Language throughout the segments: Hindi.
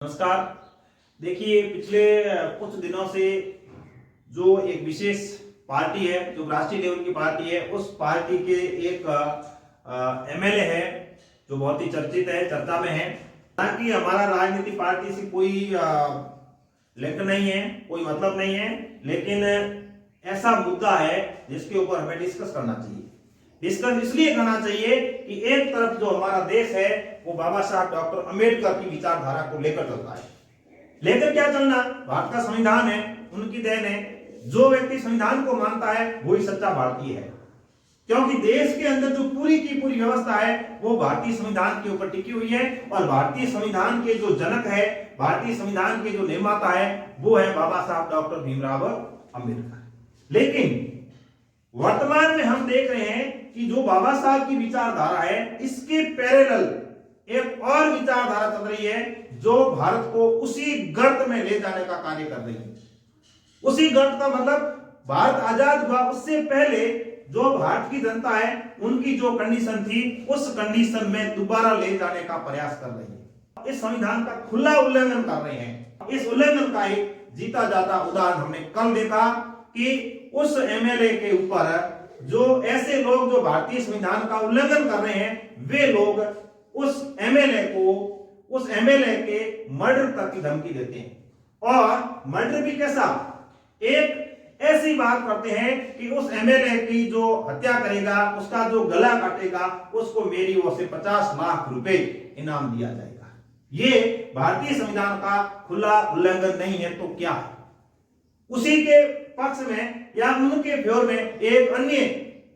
नमस्कार। देखिए, पिछले कुछ दिनों से जो एक विशेष पार्टी है, जो राष्ट्रीय लेवल की पार्टी है, उस पार्टी के एक एमएलए है जो बहुत ही चर्चित है, चर्चा में है। हालांकि हमारा राजनीतिक पार्टी से कोई लिंक नहीं है, कोई मतलब नहीं है, लेकिन ऐसा मुद्दा है जिसके ऊपर हमें डिस्कस करना चाहिए। डिस्कस इसलिए करना चाहिए कि एक तरफ जो हमारा देश है वो बाबा साहब डॉक्टर अंबेडकर की विचारधारा को लेकर चलता है। लेकर क्या चलना, भारत का संविधान है, उनकी देन है। जो व्यक्ति संविधान को मानता है वही सच्चा भारतीय है, क्योंकि देश के अंदर जो पूरी की पूरी व्यवस्था है वो भारतीय संविधान के ऊपर टिकी हुई है। और भारतीय संविधान के जो जनक है, भारतीय संविधान के जो निर्माता है, वो है बाबा साहब डॉक्टर भीमराव अंबेडकर। लेकिन वर्तमान में हम देख रहे हैं कि जो बाबा साहब की विचारधारा है, इसके पैरेलल एक और विचारधारा चल रही है जो भारत को उसी गर्त में ले जाने का कार्य कर रही है। उसी गर्त का मतलब, भारत आजाद हुआ उससे पहले जो भारत की जनता है उनकी जो कंडीशन थी, उस कंडीशन में दोबारा ले जाने का प्रयास कर रही है। इस संविधान का खुला उल्लंघन कर रहे हैं। इस उल्लंघन का एक जीता जाता उदाहरण हमने कल देखा कि उस एमएलए के ऊपर जो ऐसे लोग जो भारतीय संविधान का उल्लंघन कर रहे हैं, वे लोग उस एमएलए के मर्डर तक की धमकी देते हैं। और मर्डर भी कैसा, एक ऐसी बात करते हैं कि उस एमएलए की जो हत्या करेगा, उसका जो गला काटेगा, उसको मेरी ओर से 50 लाख रुपए इनाम दिया जाएगा। ये भारतीय संविधान का खुला उल्लंघन नहीं है तो क्या है? उसी के पक्ष में या उनके फेवर में एक अन्य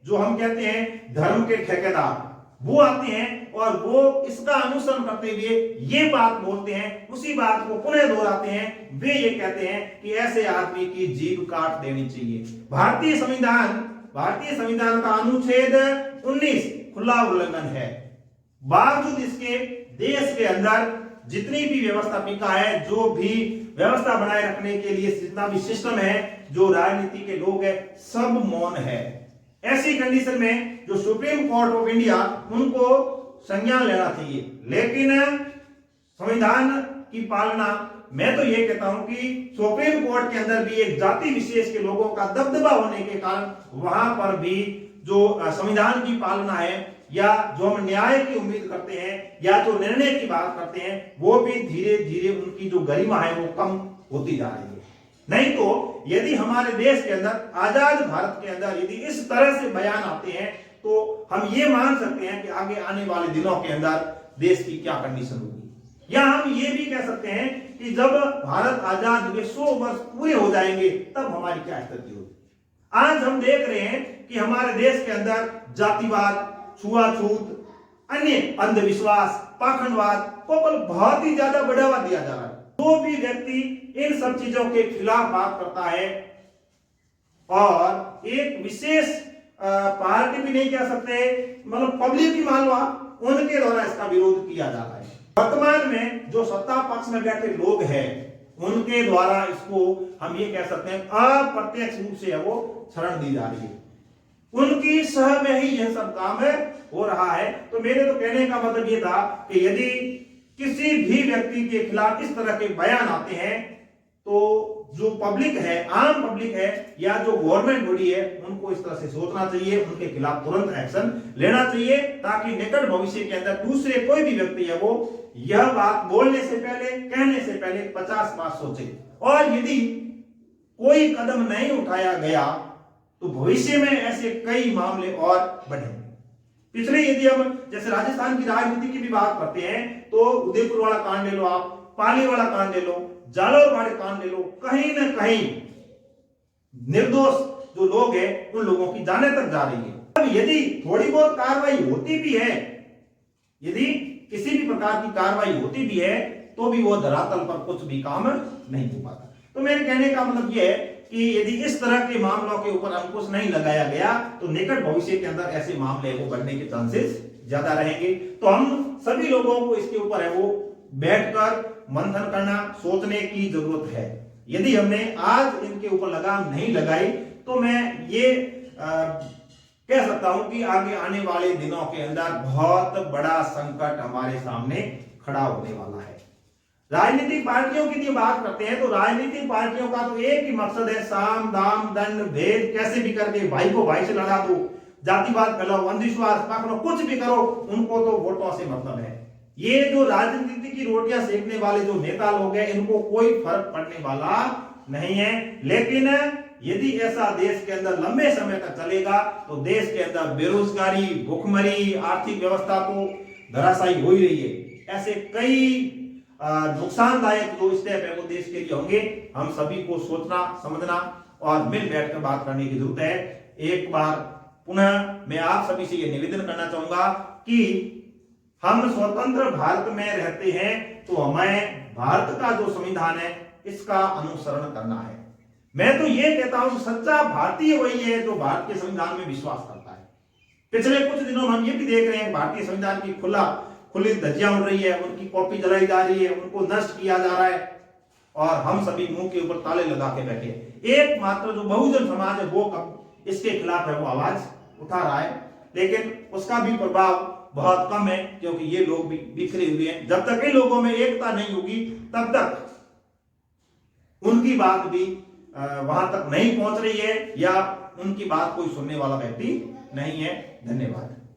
जो हम कहते हैं धर्म के ठेकेदार, वो आते हैं और वो इसका अनुसरण करते हुए ये बात बोलते हैं, उसी बात को पुनः दोहराते हैं। वे ये कहते हैं कि ऐसे आदमी की जीभ काट देनी चाहिए। भारतीय संविधान का अनुच्छेद 19 खुला उल्लंघन है। बावजूद इसके देश के अंदर जितनी भी व्यवस्थापिका है, जो भी व्यवस्था बनाए रखने के लिए जितना भी सिस्टम है, जो राजनीति के लोग हैं, सब मौन है। ऐसी कंडीशन में जो सुप्रीम कोर्ट ऑफ इंडिया, उनको संज्ञान लेना चाहिए। लेकिन संविधान की पालना, मैं तो ये कहता हूं कि सुप्रीम कोर्ट के अंदर भी एक जाति विशेष के लोगों का दबदबा होने के कारण वहां पर भी जो संविधान की पालना है, या जो हम न्याय की उम्मीद करते हैं, या जो निर्णय की बात करते हैं, वो भी धीरे धीरे उनकी जो गरिमा है वो कम होती जा रही है। नहीं तो यदि हमारे देश के अंदर, आजाद भारत के अंदर यदि इस तरह से बयान आते हैं, तो हम ये मान सकते हैं कि आगे आने वाले दिनों के अंदर देश की क्या कंडीशन होगी। या हम ये भी कह सकते हैं कि जब भारत आजाद हुए 100 वर्ष पूरे हो जाएंगे, तब हमारी क्या स्थिति होगी। आज हम देख रहे हैं कि हमारे देश के अंदर जातिवाद, छुआछूत, अन्य अंधविश्वास, पाखंडवाद को बहुत ही ज्यादा बढ़ावा दिया जा रहा है। जो भी व्यक्ति इन सब चीजों के खिलाफ बात करता है, और एक विशेष पार्टी भी नहीं कह सकते, मतलब पब्लिक ही मान लो, उनके द्वारा इसका विरोध किया जा रहा है। वर्तमान में जो सत्ता पक्ष में बैठे लोग हैं, उनके द्वारा इसको हम ये कह सकते हैं अप्रत्यक्ष रूप से वो शरण दी जा रही है। उनकी सह में ही यह सब काम हो रहा है। तो मेरे तो कहने का मतलब ये था कि यदि किसी भी व्यक्ति के खिलाफ इस तरह के बयान आते हैं, तो जो पब्लिक है, आम पब्लिक है, या जो गवर्नमेंट बॉडी है, उनको इस तरह से सोचना चाहिए, उनके खिलाफ तुरंत एक्शन लेना चाहिए, ताकि निकट भविष्य के अंदर दूसरे कोई भी व्यक्ति है वो यह बात बोलने से पहले, कहने से पहले 50 बार सोचे। और यदि कोई कदम नहीं उठाया गया तो भविष्य में ऐसे कई मामले और बढ़ेंगे। पिछले यदि हम जैसे राजस्थान की राजनीति की भी बात करते हैं, तो उदयपुर वाला कांड ले लो, आप पाली वाला कांड ले लो, जालौर वाले कांड ले लो, कहीं ना कहीं निर्दोष जो लोग हैं उन लोगों की जाने तक जा रही है। अब यदि थोड़ी बहुत कार्रवाई होती भी है, यदि किसी भी प्रकार की कार्रवाई होती भी है, तो भी वो धरातल पर कुछ भी काम नहीं हो पाता। तो मेरे कहने का मतलब यह है कि यदि इस तरह के मामलों के ऊपर अंकुश नहीं लगाया गया, तो निकट भविष्य के अंदर ऐसे मामले वो बढ़ने के चांसेस ज्यादा रहेंगे। तो हम सभी लोगों को इसके ऊपर है वो बैठकर मंथन करना, सोचने की जरूरत है। यदि हमने आज इनके ऊपर लगाम नहीं लगाई, तो मैं ये कह सकता हूं कि आगे आने वाले दिनों के अंदर बहुत बड़ा संकट हमारे सामने खड़ा होने वाला है। राजनीतिक पार्टियों की यदि बात करते हैं तो राजनीतिक पार्टियों का तो एक ही मकसद है, साम दाम दंड भेद कैसे भी करके भाई को भाई से लड़ा दो, जातिवाद फैलाओ, अंधविश्वास पकड़ो, कुछ भी करो, उनको तो वोटों से मतलब है। ये जो राजनीति की रोटियां सेकने वाले जो नेता लोग हैं, इनको कोई फर्क पड़ने वाला नहीं है। लेकिन यदि ऐसा देश के अंदर लंबे समय तक चलेगा तो देश के अंदर बेरोजगारी, भूखमरी, आर्थिक व्यवस्था तो धराशायी हो ही रही है। ऐसे कई नुकसानदायक जो स्टेप है वो देश के लिए होंगे। हम सभी को सोचना समझना और मिल बैठकर बात करने की जरूरत है। एक बार पुनः मैं आप सभी से ये निवेदन करना चाहूंगा कि हम स्वतंत्र भारत में रहते हैं तो हमें भारत का जो संविधान है इसका अनुसरण करना है। मैं तो ये कहता हूं कि सच्चा भारतीय वही है जो भारत के संविधान में विश्वास करता है। पिछले कुछ दिनों में हम ये भी देख रहे हैं भारतीय संविधान की खुली धज्जियां उड़ रही है, उनकी कॉपी जलाई जा रही है, उनको नष्ट किया जा रहा है और हम सभी मुंह के ऊपर ताले लगा के बैठे हैं। एकमात्र जो बहुजन समाज है वो इसके खिलाफ है, वो आवाज उठा रहा है, लेकिन उसका भी प्रभाव बहुत कम है क्योंकि ये लोग भी बिखरे हुए हैं। जब तक इन लोगों में एकता नहीं होगी तब तक उनकी बात भी वहां तक नहीं पहुंच रही है या उनकी बात कोई सुनने वाला व्यक्ति नहीं है। धन्यवाद।